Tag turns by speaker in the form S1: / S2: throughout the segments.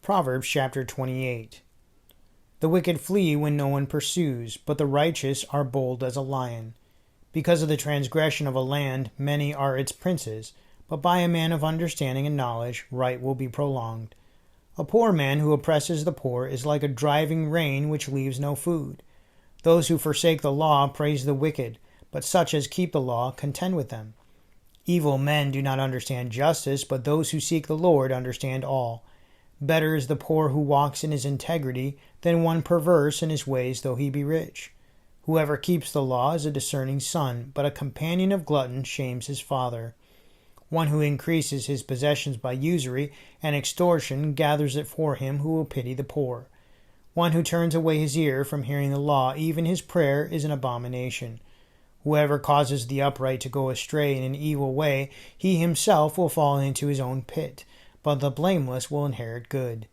S1: Proverbs chapter 28. The wicked flee when no one pursues, but the righteous are bold as a lion. Because of the transgression of a land, many are its princes, but by a man of understanding and knowledge, right will be prolonged. A poor man who oppresses the poor is like a driving rain which leaves no food. Those who forsake the law praise the wicked, but such as keep the law contend with them. Evil men do not understand justice, but those who seek the Lord understand all. Better is the poor who walks in his integrity than one perverse in his ways, though he be rich. Whoever keeps the law is a discerning son, but a companion of gluttons shames his father. One who increases his possessions by usury and extortion gathers it for him who will pity the poor. One who turns away his ear from hearing the law, even his prayer is an abomination. Whoever causes the upright to go astray in an evil way, he himself will fall into his own pit, but the blameless will inherit good.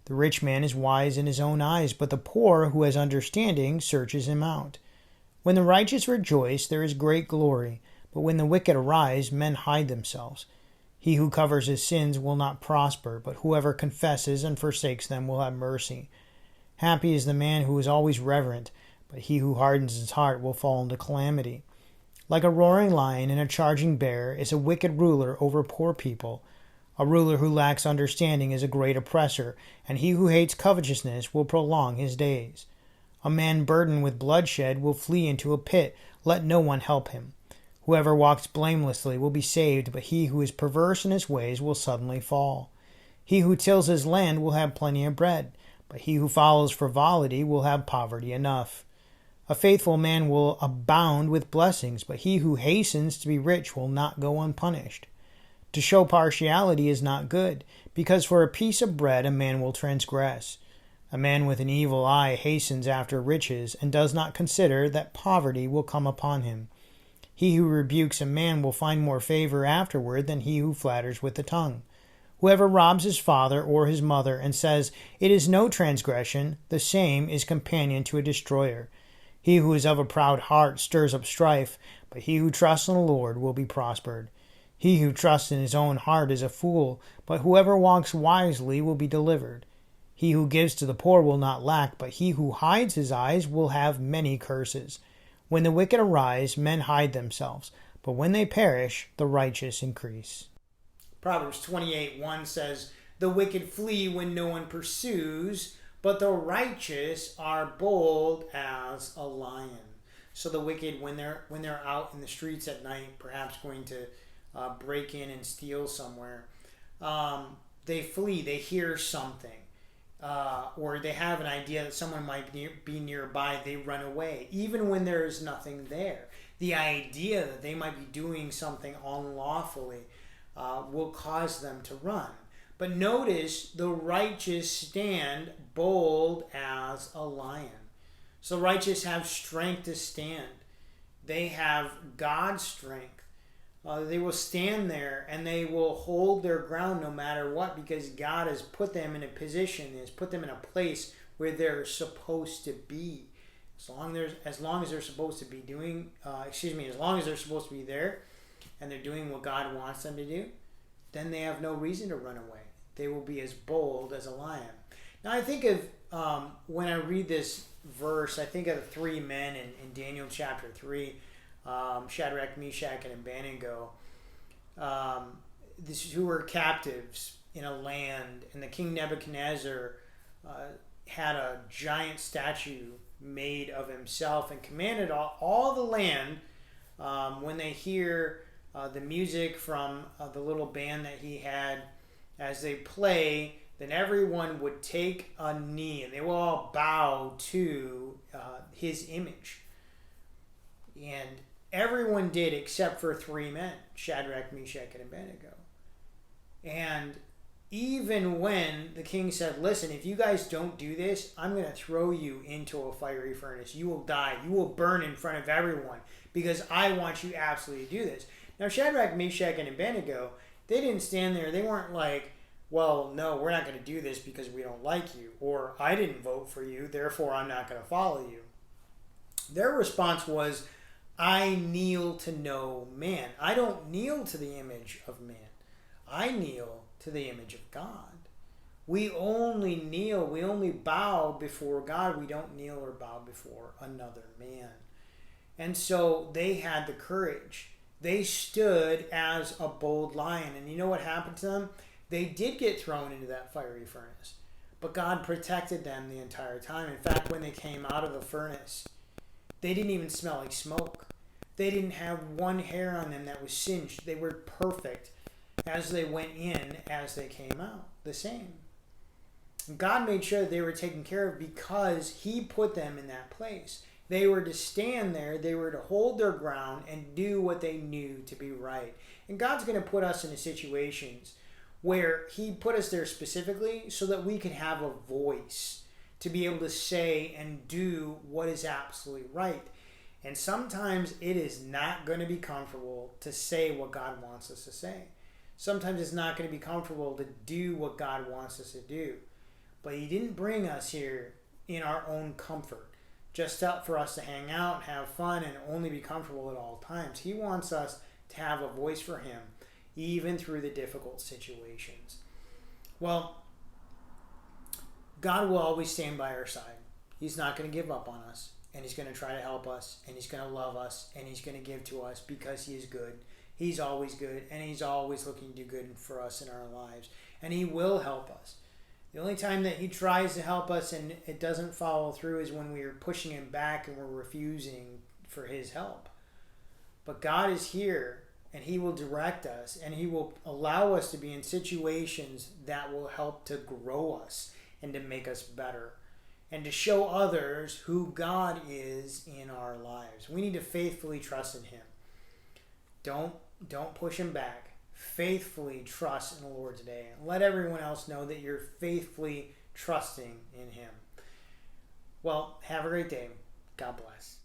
S1: The rich man is wise in his own eyes, but the poor who has understanding searches him out. When the righteous rejoice, there is great glory, but when the wicked arise, men hide themselves. He who covers his sins will not prosper, but whoever confesses and forsakes them will have mercy. Happy is the man who is always reverent, but he who hardens his heart will fall into calamity. Like a roaring lion and a charging bear is a wicked ruler over poor people. A ruler who lacks understanding is a great oppressor, and he who hates covetousness will prolong his days. A man burdened with bloodshed will flee into a pit, let no one help him. Whoever walks blamelessly will be saved, but he who is perverse in his ways will suddenly fall. He who tills his land will have plenty of bread, but he who follows frivolity will have poverty enough. A faithful man will abound with blessings, but he who hastens to be rich will not go unpunished. To show partiality is not good, because for a piece of bread a man will transgress. A man with an evil eye hastens after riches, and does not consider that poverty will come upon him. He who rebukes a man will find more favor afterward than he who flatters with the tongue. Whoever robs his father or his mother and says, "It is no transgression," the same is companion to a destroyer. He who is of a proud heart stirs up strife, but he who trusts in the Lord will be prospered. He who trusts in his own heart is a fool, but whoever walks wisely will be delivered. He who gives to the poor will not lack, but he who hides his eyes will have many curses. When the wicked arise, men hide themselves, but when they perish, the righteous increase. Proverbs 28:1 says, "The wicked flee when no one pursues, but the righteous are bold as a lion." So the wicked, when they're out in the streets at night, perhaps going to break in and steal somewhere, they flee. They hear something, or they have an idea that someone might be nearby. They run away, even when there is nothing there. The idea that they might be doing something unlawfully will cause them to run. But notice the righteous stand bold as a lion. So the righteous have strength to stand. They have God's strength. They will stand there and they will hold their ground no matter what, because God has put them in a position, has put them in a place where they're supposed to be. As long as they're supposed to be doing, as long as they're supposed to be there and they're doing what God wants them to do, then they have no reason to run away. They will be as bold as a lion. Now I think of, when I read this verse, I think of the three men in Daniel chapter 3, Shadrach, Meshach, and Abednego, who were captives in a land, and the king Nebuchadnezzar had a giant statue made of himself and commanded all the land, when they hear the music from the little band that he had, as they play, then everyone would take a knee and they will all bow to his image. And everyone did except for three men, Shadrach, Meshach, and Abednego. And even when the king said, "Listen, if you guys don't do this, I'm going to throw you into a fiery furnace. You will die. You will burn in front of everyone, because I want you absolutely to do this." Now, Shadrach, Meshach, and Abednego, they didn't stand there. They weren't like, "Well, no, we're not going to do this because we don't like you," or "I didn't vote for you, therefore I'm not going to follow you." Their response was, "I kneel to no man." I don't kneel to the image of man. I kneel to the image of God. We only kneel, we only bow before God. We don't kneel or bow before another man. And so they had the courage. They stood as a bold lion. And you know what happened to them? They did get thrown into that fiery furnace. But God protected them the entire time. In fact, when they came out of the furnace, they didn't even smell like smoke. They didn't have one hair on them that was singed. They were perfect as they went in, as they came out, the same. God made sure that they were taken care of because He put them in that place. They were to stand there, they were to hold their ground and do what they knew to be right. And God's going to put us in situations where He put us there specifically so that we could have a voice to be able to say and do what is absolutely right. And sometimes it is not going to be comfortable to say what God wants us to say. Sometimes it's not going to be comfortable to do what God wants us to do. But He didn't bring us here in our own comfort, just out for us to hang out and have fun and only be comfortable at all times. He wants us to have a voice for Him, even through the difficult situations. Well, God will always stand by our side. He's not going to give up on us, and He's going to try to help us, and He's going to love us, and He's going to give to us because He is good. He's always good, and He's always looking to do good for us in our lives, and He will help us. The only time that He tries to help us and it doesn't follow through is when we are pushing Him back and we're refusing for His help. But God is here, and He will direct us, and He will allow us to be in situations that will help to grow us and to make us better and to show others who God is in our lives. We need to faithfully trust in Him. Don't push Him back. Faithfully trust in the Lord today, and let everyone else know that you're faithfully trusting in Him. Well, have a great day. God bless.